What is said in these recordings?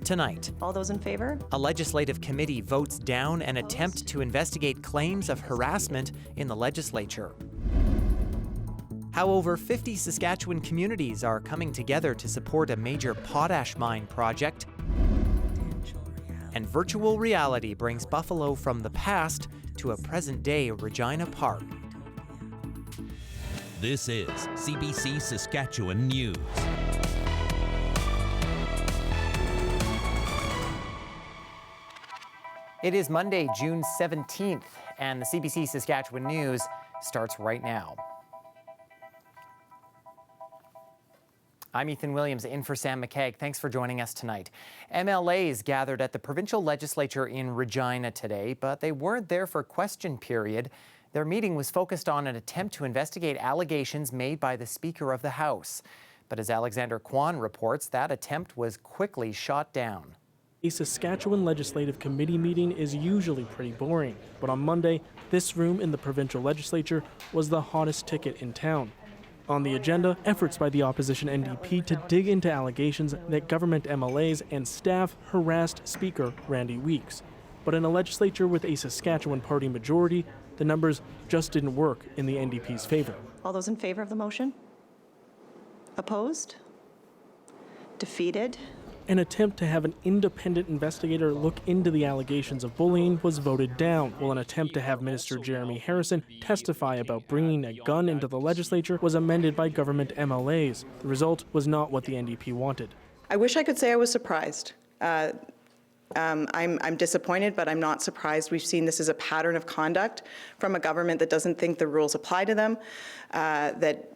Tonight, All those in favor? a legislative committee votes down an attempt to investigate claims of harassment in the legislature. How over 50 Saskatchewan communities are coming together to support a major potash mine project. And virtual reality brings Buffalo from the past to a present-day Regina Park. This is CBC Saskatchewan News. It is Monday, June 17th, and the CBC Saskatchewan News starts right now. I'm Ethan Williams, in for Sam McKeag. Thanks for joining us tonight. MLAs gathered at the provincial legislature in Regina today, but they weren't there for question period. Their meeting was focused on an attempt to investigate allegations made by the Speaker of the House. But as Alexander Kwan reports, that attempt was quickly shot down. A Saskatchewan Legislative Committee meeting is usually pretty boring, but on Monday, this room in the provincial legislature was the hottest ticket in town. On the agenda, efforts by the opposition NDP to dig into allegations that government MLAs and staff harassed Speaker Randy Weeks. But in a legislature with a Saskatchewan party majority, the numbers just didn't work in the NDP's favor. All those in favor of the motion? Opposed? Defeated? An attempt to have an independent investigator look into the allegations of bullying was voted down, while an attempt to have Minister Jeremy Harrison testify about bringing a gun into the legislature was amended by government MLAs. The result was not what the NDP wanted. I wish I could say I was surprised. I'm disappointed, but I'm not surprised. We've seen this as a pattern of conduct from a government that doesn't think the rules apply to them, that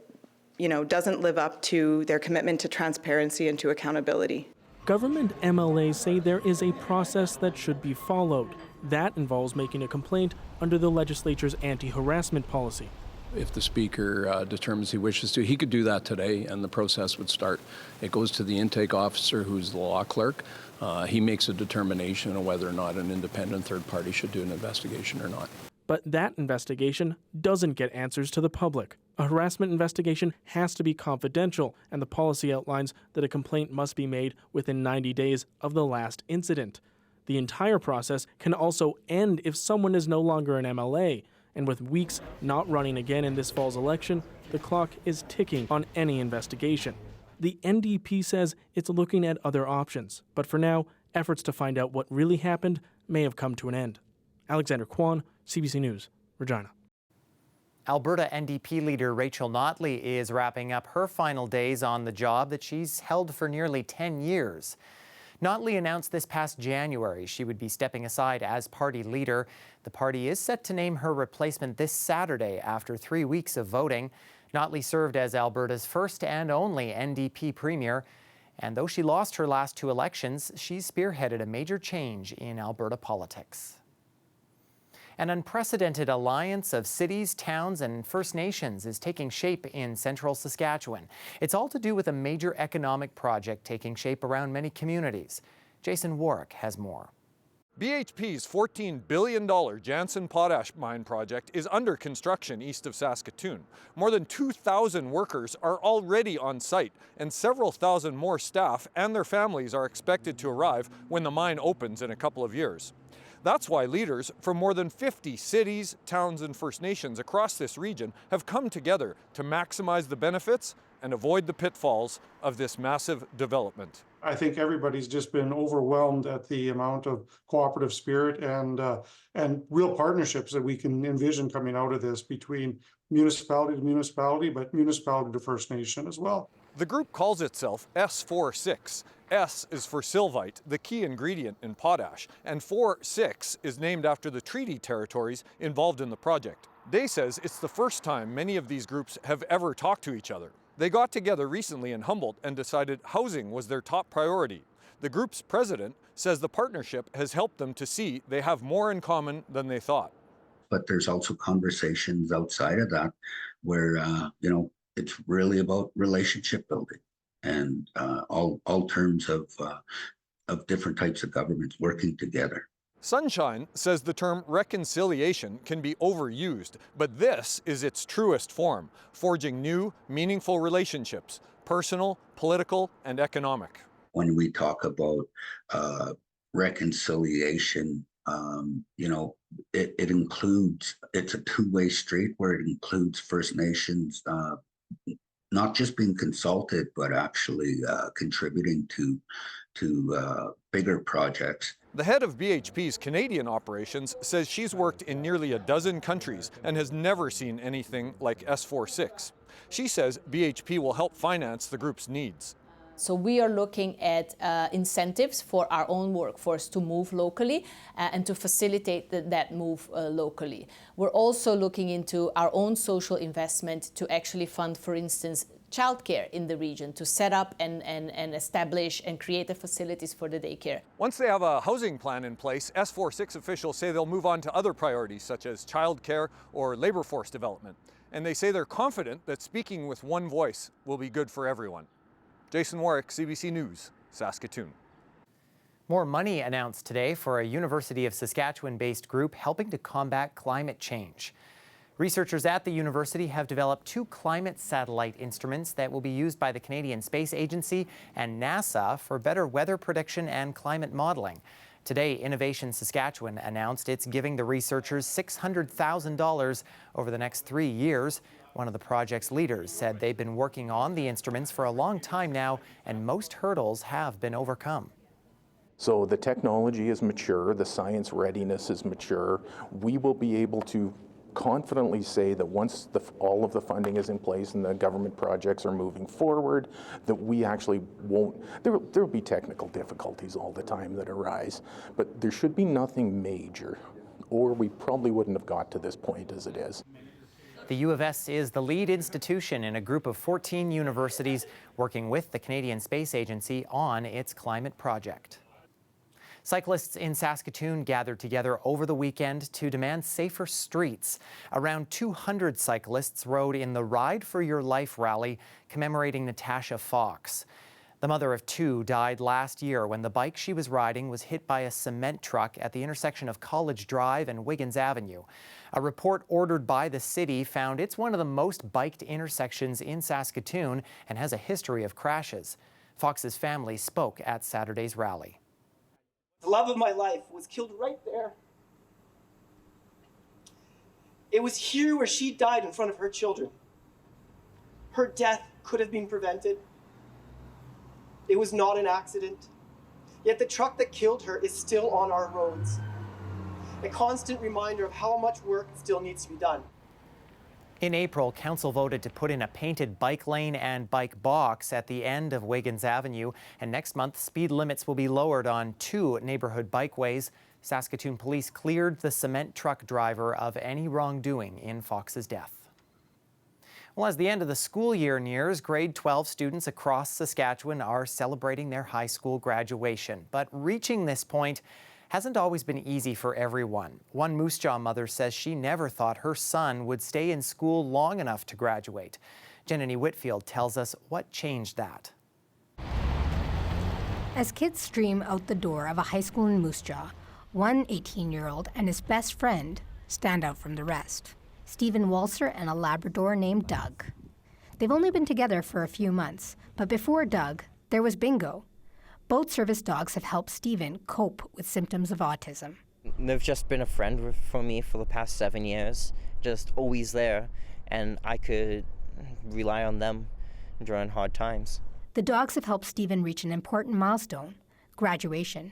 doesn't live up to their commitment to transparency and to accountability. Government MLAs say there is a process that should be followed. That involves making a complaint under the legislature's anti-harassment policy. If the Speaker determines he wishes to, he could do that today and the process would start. It goes to the intake officer, who's the law clerk. He makes a determination of whether or not an independent third party should do an investigation or not. But that investigation doesn't get answers to the public. A harassment investigation has to be confidential, and the policy outlines that a complaint must be made within 90 days of the last incident. The entire process can also end if someone is no longer an MLA, and with Weeks not running again in this fall's election, the clock is ticking on any investigation. The NDP says it's looking at other options, but for now, efforts to find out what really happened may have come to an end. Alexander Kwan, CBC News, Regina. Alberta NDP leader Rachel Notley is wrapping up her final days on the job that she's held for nearly 10 years. Notley announced this past January she would be stepping aside as party leader. The party is set to name her replacement this Saturday after 3 weeks of voting. Notley served as Alberta's first and only NDP premier. And though she lost her last 2 elections, she's spearheaded a major change in Alberta politics. An unprecedented alliance of cities, towns, and First Nations is taking shape in central Saskatchewan. It's all to do with a major economic project taking shape around many communities. Jason Warwick has more. BHP's $14 billion Jansen Potash mine project is under construction east of Saskatoon. More than 2,000 workers are already on site, and several thousand more staff and their families are expected to arrive when the mine opens in a couple of years. That's why leaders from more than 50 cities, towns, and First Nations across this region have come together to maximize the benefits and avoid the pitfalls of this massive development. I think everybody's just been overwhelmed at the amount of cooperative spirit and real partnerships that we can envision coming out of this between municipality to municipality, but municipality to First Nation as well. The group calls itself S46. S is for sylvite, the key ingredient in potash, and 4-6 is named after the treaty territories involved in the project. Day says it's the first time many of these groups have ever talked to each other. They got together recently in Humboldt and decided housing was their top priority. The group's president says the partnership has helped them to see they have more in common than they thought. But there's also conversations outside of that where, it's really about relationship building and all terms of different types of governments working together. Sunshine says the term reconciliation can be overused, but this is its truest form, forging new, meaningful relationships, personal, political, and economic. when we talk about reconciliation, it includes, it's a two-way street where it includes First Nations, not just being consulted, but actually contributing to bigger projects. The head of BHP's Canadian operations says she's worked in nearly a dozen countries and has never seen anything like S46. She says BHP will help finance the group's needs. So we are looking at incentives for our own workforce to move locally and to facilitate that move locally. We're also looking into our own social investment to actually fund, for instance, childcare in the region, to set up and establish and create the facilities for the daycare. Once they have a housing plan in place, S46 officials say they'll move on to other priorities such as childcare or labor force development. And they say they're confident that speaking with one voice will be good for everyone. Jason Warwick, CBC News, Saskatoon. More money announced today for a University of Saskatchewan-based group helping to combat climate change. Researchers at the university have developed 2 climate satellite instruments that will be used by the Canadian Space Agency and NASA for better weather prediction and climate modeling. Today, Innovation Saskatchewan announced it's giving the researchers $600,000 over the next 3 years. One of the project's leaders said they've been working on the instruments for a long time now, and most hurdles have been overcome. So the technology is mature, the science readiness is mature. We will be able to confidently say that once all of the funding is in place and the government projects are moving forward, that we actually won't, there will be technical difficulties all the time that arise, but there should be nothing major, or we probably wouldn't have got to this point as it is. The U of S is the lead institution in a group of 14 universities working with the Canadian Space Agency on its climate project. Cyclists in Saskatoon gathered together over the weekend to demand safer streets. Around 200 cyclists rode in the Ride for Your Life rally commemorating Natasha Fox. The mother of 2 died last year when the bike she was riding was hit by a cement truck at the intersection of College Drive and Wiggins Avenue. A report ordered by the city found it's one of the most biked intersections in Saskatoon and has a history of crashes. Fox's family spoke at Saturday's rally. The love of my life was killed right there. It was here where she died in front of her children. Her death could have been prevented. It was not an accident. Yet the truck that killed her is still on our roads. A constant reminder of how much work still needs to be done. In April, Council voted to put in a painted bike lane and bike box at the end of Wiggins Avenue, and next month speed limits will be lowered on 2 neighborhood bikeways. Saskatoon police cleared the cement truck driver of any wrongdoing in Fox's death. Well, as the end of the school year nears, grade 12 students across Saskatchewan are celebrating their high school graduation. But reaching this point hasn't always been easy for everyone. One Moose Jaw mother says she never thought her son would stay in school long enough to graduate. Jenny Whitfield tells us what changed that. As kids stream out the door of a high school in Moose Jaw, one 18-year-old and his best friend stand out from the rest. Stephen Walser and a Labrador named Doug. They've only been together for a few months, but before Doug, there was Bingo. Both service dogs have helped Stephen cope with symptoms of autism. They've just been a friend for me for the past 7 years, just always there, and I could rely on them during hard times. The dogs have helped Stephen reach an important milestone, graduation.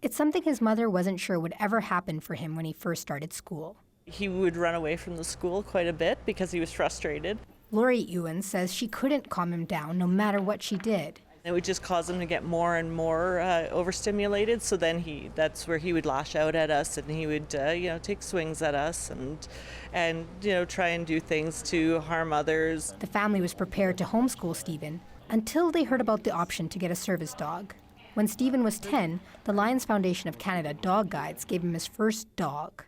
It's something his mother wasn't sure would ever happen for him when he first started school. He would run away from the school quite a bit because he was frustrated. Lori Ewan says she couldn't calm him down no matter what she did. It would just cause him to get more and more overstimulated. So then that's where he would lash out at us, and he would, take swings at us and try and do things to harm others. The family was prepared to homeschool Stephen until they heard about the option to get a service dog. When Stephen was 10, the Lions Foundation of Canada Dog Guides gave him his first dog,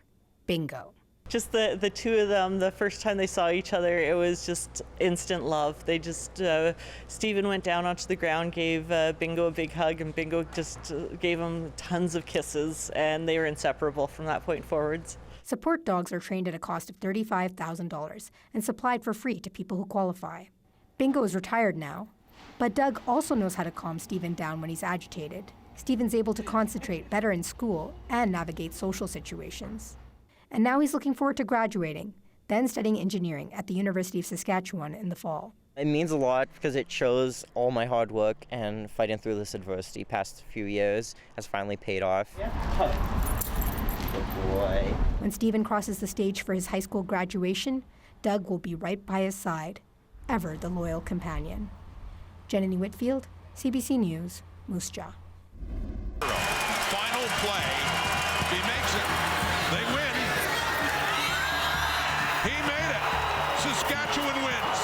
Bingo. Just the two of them, the first time they saw each other, it was just instant love. They just, Stephen went down onto the ground, gave Bingo a big hug, and Bingo just gave him tons of kisses, and they were inseparable from that point forwards. Support dogs are trained at a cost of $35,000 and supplied for free to people who qualify. Bingo is retired now, But Doug also knows how to calm Stephen down when he's agitated. Stephen's able to concentrate better in school and navigate social situations. And now he's looking forward to graduating, then studying engineering at the University of Saskatchewan in the fall. It means a lot because it shows all my hard work and fighting through this adversity past few years has finally paid off. Good boy. When Stephen crosses the stage for his high school graduation, Doug will be right by his side, ever the loyal companion. Jenny Whitfield, CBC News, Moose Jaw. Final play. He makes it. They win. He made it. Saskatchewan wins.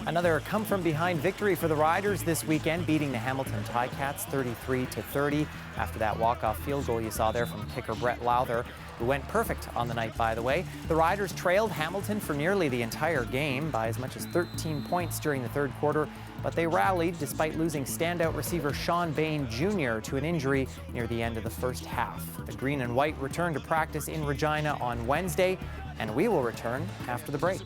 Another come-from-behind victory for the Riders this weekend, beating the Hamilton Ticats 33-30 after that walk-off field goal you saw there from kicker Brett Lowther, who went perfect on the night, by the way. The Riders trailed Hamilton for nearly the entire game by as much as 13 points during the third quarter, but they rallied despite losing standout receiver Sean Bain Jr. to an injury near the end of the first half. The Green and White return to practice in Regina on Wednesday, and we will return after the break.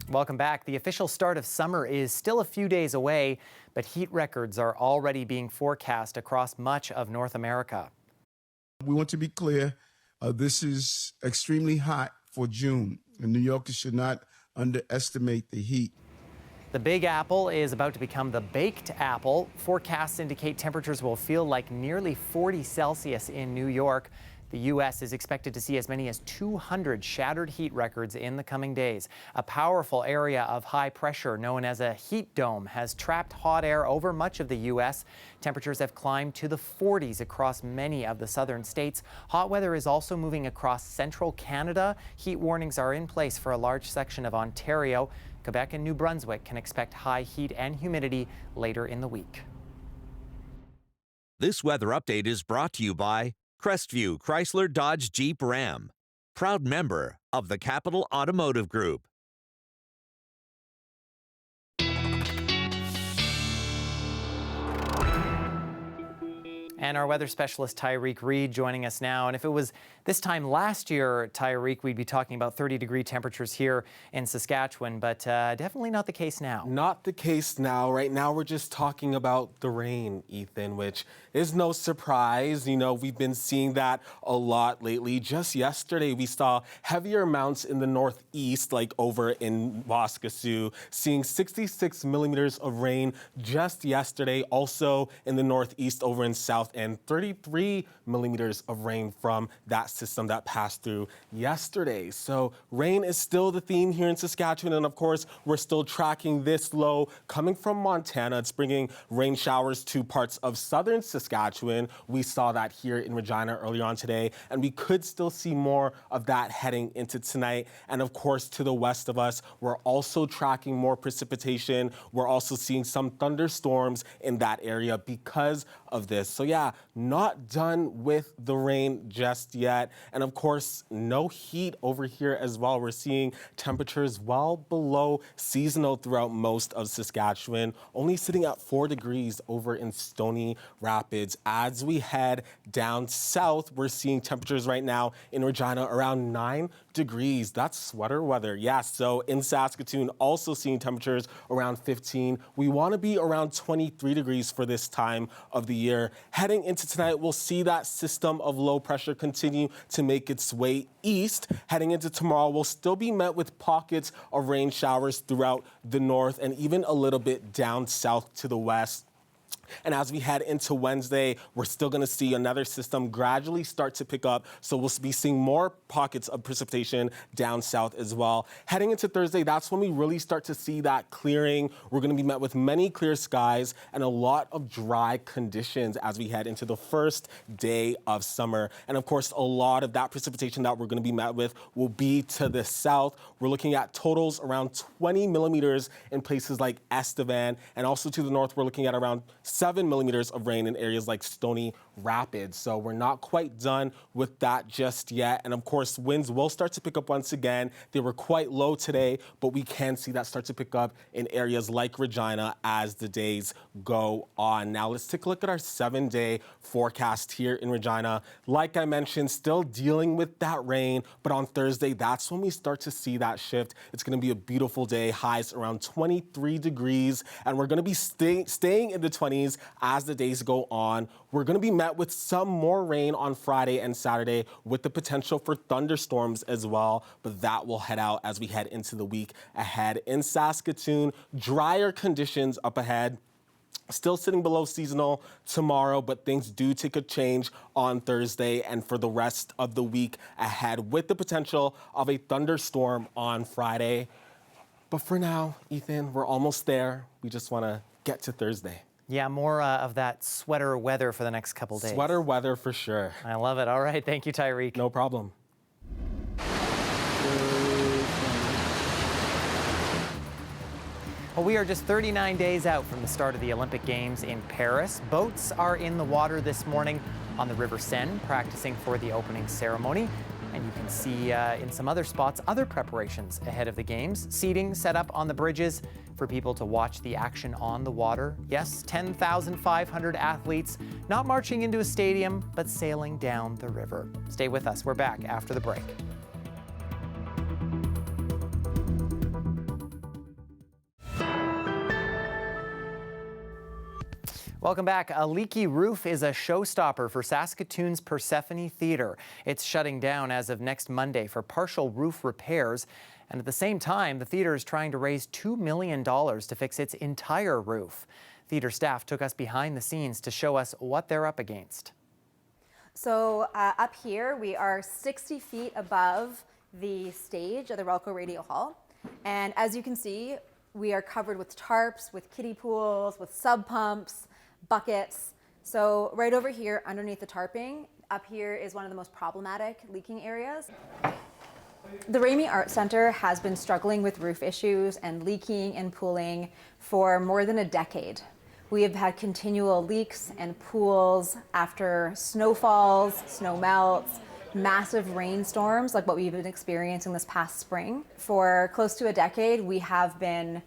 Welcome back. The official start of summer is still a few days away, but heat records are already being forecast across much of North America. We want to be clear, this is extremely hot for June, and New Yorkers should not underestimate the heat. The Big Apple is about to become the Baked Apple. Forecasts indicate temperatures will feel like nearly 40 Celsius in New York. The U.S. is expected to see as many as 200 shattered heat records in the coming days. A powerful area of high pressure known as a heat dome has trapped hot air over much of the U.S. Temperatures have climbed to the 40s across many of the southern states. Hot weather is also moving across central Canada. Heat warnings are in place for a large section of Ontario. Quebec and New Brunswick can expect high heat and humidity later in the week. This weather update is brought to you by Crestview Chrysler Dodge Jeep Ram, proud member of the Capital Automotive Group. And our weather specialist, Tyreek Reed, joining us now. And if it was this time last year, Tyreek, we'd be talking about 30-degree temperatures here in Saskatchewan, but definitely not the case now. Not the case now. Right now, we're just talking about the rain, Ethan, which is no surprise. You know, we've been seeing that a lot lately. Just yesterday, we saw heavier amounts in the northeast, like over in Waskesiu, seeing 66 millimeters of rain just yesterday. Also in the northeast over in South, and 33 millimeters of rain from that system that passed through yesterday. So rain is still the theme here in Saskatchewan, and of course, we're still tracking this low coming from Montana. It's bringing rain showers to parts of southern Saskatchewan. We saw that here in Regina earlier on today, and we could still see more of that heading into tonight. And of course, to the west of us, we're also tracking more precipitation. We're also seeing some thunderstorms in that area because of this. So yeah, not done with the rain just yet. And of course, no heat over here as well. We're seeing temperatures well below seasonal throughout most of Saskatchewan, only sitting at 4 degrees over in Stony Rapids. As we head down south, we're seeing temperatures right now in Regina around 9 degrees. That's sweater weather. Yeah, so in Saskatoon, also seeing temperatures around 15. We want to be around 23 degrees for this time of the year. Heading into tonight, we'll see that system of low pressure continue to make its way east. Heading into tomorrow, we'll still be met with pockets of rain showers throughout the north and even a little bit down south to the west. And as we head into Wednesday, we're still going to see another system gradually start to pick up. So we'll be seeing more pockets of precipitation down south as well. Heading into Thursday, that's when we really start to see that clearing. We're going to be met with many clear skies and a lot of dry conditions as we head into the first day of summer. And of course, a lot of that precipitation that we're going to be met with will be to the south. We're looking at totals around 20 millimeters in places like Estevan. And also to the north, we're looking at around 7 millimeters of rain in areas like Stony rapids. So we're not quite done with that just yet. And of course, winds will start to pick up once again. They were quite low today, but we can see that start to pick up in areas like Regina as the days go on. Now let's take a look at our 7-day forecast here in Regina. Like I mentioned, still dealing with that rain, but on Thursday, that's when we start to see that shift. It's going to be a beautiful day, highs around 23 degrees, and we're going to be staying in the 20s as the days go on. We're going to be met with some more rain on Friday and Saturday with the potential for thunderstorms as well, but that will head out as we head into the week ahead. In Saskatoon, drier conditions up ahead. Still sitting below seasonal tomorrow, but things do take a change on Thursday and for the rest of the week ahead with the potential of a thunderstorm on Friday. But for now, Ethan, we're almost there. We just want to get to Thursday. Yeah, more of that sweater weather for the next couple days. Sweater weather for sure. I love it. All right. Thank you, Tyreek. No problem. Well, we are just 39 days out from the start of the Olympic Games in Paris. Boats are in the water this morning on the River Seine, practicing for the opening ceremony. And you can see in some other spots, other preparations ahead of the Games. Seating set up on the bridges for people to watch the action on the water. Yes, 10,500 athletes, not marching into a stadium, but sailing down the river. Stay with us. We're back after the break. Welcome back. A leaky roof is a showstopper for Saskatoon's Persephone Theatre. It's shutting down as of next Monday for partial roof repairs. And at the same time, the theatre is trying to raise $2 million to fix its entire roof. Theatre staff took us behind the scenes to show us what they're up against. So up here, we are 60 feet above the stage of the Relco Radio Hall. And as you can see, we are covered with tarps, with kiddie pools, with sub pumps, buckets. So right over here underneath the tarping, up here is one of the most problematic leaking areas. The Ramey Art Center has been struggling with roof issues and leaking and pooling for more than a decade. We have had continual leaks and pools after snowfalls, snow melts, massive rainstorms like what we've been experiencing this past spring. For close to a decade, we have been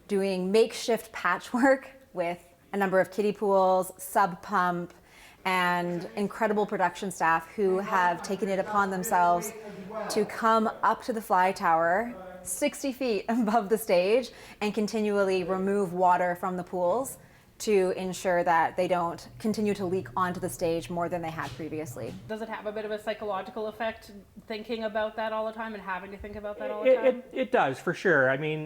doing makeshift patchwork with a number of kiddie pools, sub pump, and incredible production staff who have taken it upon themselves to come up to the fly tower 60 feet above the stage and continually remove water from the pools to ensure that they don't continue to leak onto the stage more than they had previously. Does it have a bit of a psychological effect thinking about that all the time and having to think about that all the time? It does, for sure. I mean,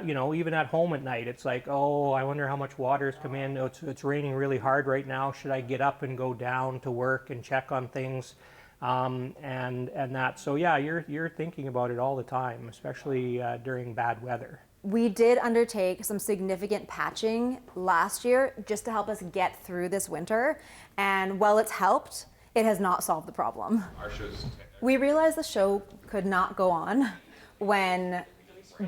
you know, even at home at night, it's like, oh, I wonder how much water's come in. Oh, it's raining really hard right now. Should I get up and go down to work and check on things? And that. So yeah, you're thinking about it all the time, especially during bad weather. We did undertake some significant patching last year just to help us get through this winter. And while it's helped, it has not solved the problem. We realized the show could not go on when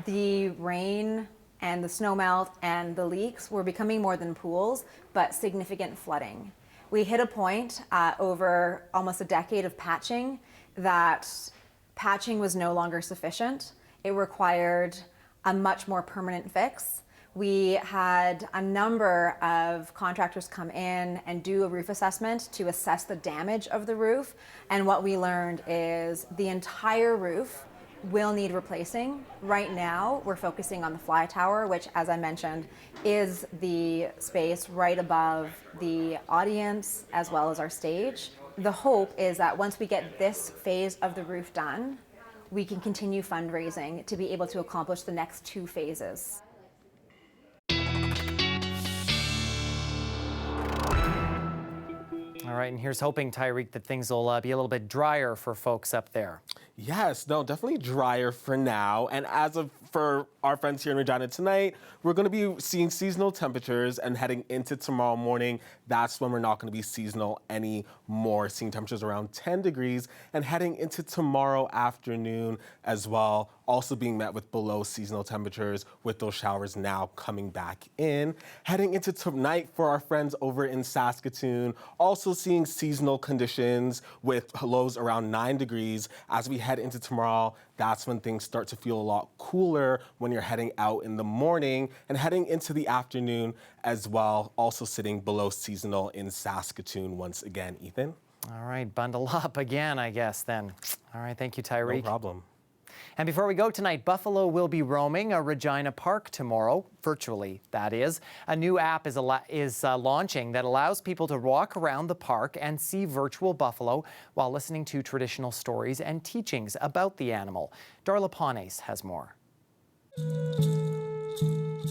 the rain and the snow melt and the leaks were becoming more than pools, but significant flooding. We hit a point over almost a decade of patching that patching was no longer sufficient. It required a much more permanent fix. We had a number of contractors come in and do a roof assessment to assess the damage of the roof. And what we learned is the entire roof will need replacing. Right now, we're focusing on the fly tower, which, as I mentioned, is the space right above the audience as well as our stage. The hope is that once we get this phase of the roof done, we can continue fundraising to be able to accomplish the next 2 phases. All right, and here's hoping, Tyreek, that things will be a little bit drier for folks up there. Yes, no, definitely drier for now. And as of for our friends here in Regina tonight, we're going to be seeing seasonal temperatures, and heading into tomorrow morning, that's when we're not going to be seasonal anymore, seeing temperatures around 10 degrees, and heading into tomorrow afternoon as well, also being met with below seasonal temperatures, with those showers now coming back in. Heading into tonight for our friends over in Saskatoon, also seeing seasonal conditions with lows around 9 degrees. As we head into tomorrow, that's when things start to feel a lot cooler when you're heading out in the morning, and heading into the afternoon as well, also sitting below seasonal in Saskatoon once again. Ethan? All right, bundle up again, I guess, then. All right, thank you, Tyreek. No problem. And before we go tonight, Buffalo will be roaming a Regina Park tomorrow, virtually, that is. A new app is launching that allows people to walk around the park and see virtual buffalo while listening to traditional stories and teachings about the animal. Darla Panes has more.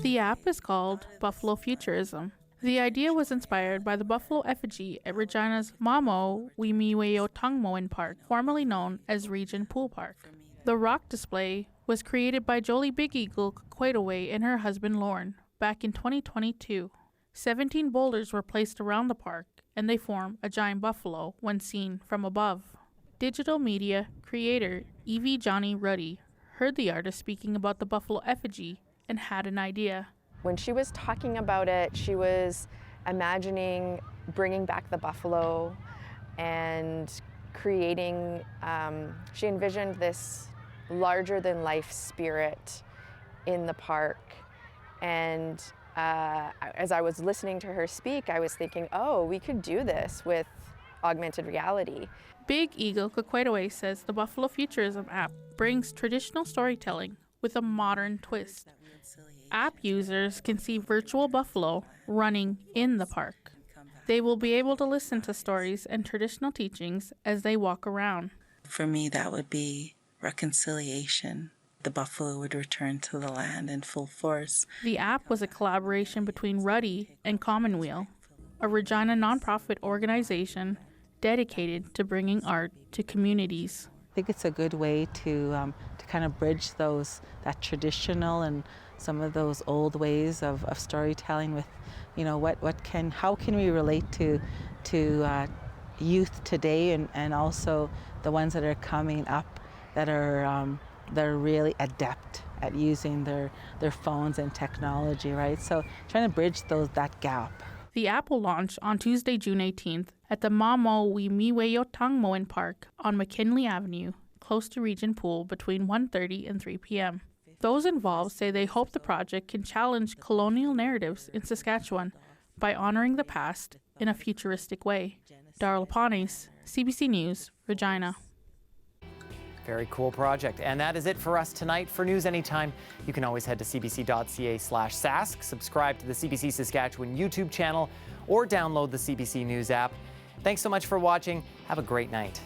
The app is called Buffalo Futurism. The idea was inspired by the buffalo effigy at Regina's Mamo Wimiweo Tongmoen Park, formerly known as Region Pool Park. The rock display was created by Jolie Big Eagle Quaitaway and her husband Lauren back in 2022. 17 boulders were placed around the park, and they form a giant buffalo when seen from above. Digital media creator Evie Johnny Ruddy heard the artist speaking about the buffalo effigy and had an idea. When she was talking about it, she was imagining bringing back the buffalo and creating, she envisioned this larger-than-life spirit in the park. And as I was listening to her speak, I was thinking, oh, we could do this with augmented reality. Big Eagle Quaitaway says the Buffalo Futurism app brings traditional storytelling with a modern twist. App users can see virtual buffalo running in the park. They will be able to listen to stories and traditional teachings as they walk around. For me, that would be reconciliation. The buffalo would return to the land in full force. The app was a collaboration between Ruddy and Commonweal, a Regina nonprofit organization dedicated to bringing art to communities. I think it's a good way to kind of bridge that traditional and some of those old ways of storytelling with, you know, how can we relate to youth today and also the ones that are coming up that are really adept at using their phones and technology, right? So trying to bridge that gap. The app will launch on Tuesday, June 18th at the Mamo Wimiweo Tongmoen Park on McKinley Avenue, close to Region Pool, between 1:30 and 3 p.m. Those involved say they hope the project can challenge colonial narratives in Saskatchewan by honoring the past in a futuristic way. Darla Panes, CBC News, Regina. Very cool project. And that is it for us tonight. For news anytime, you can always head to cbc.ca/Sask, subscribe to the CBC Saskatchewan YouTube channel, or download the CBC News app. Thanks so much for watching. Have a great night.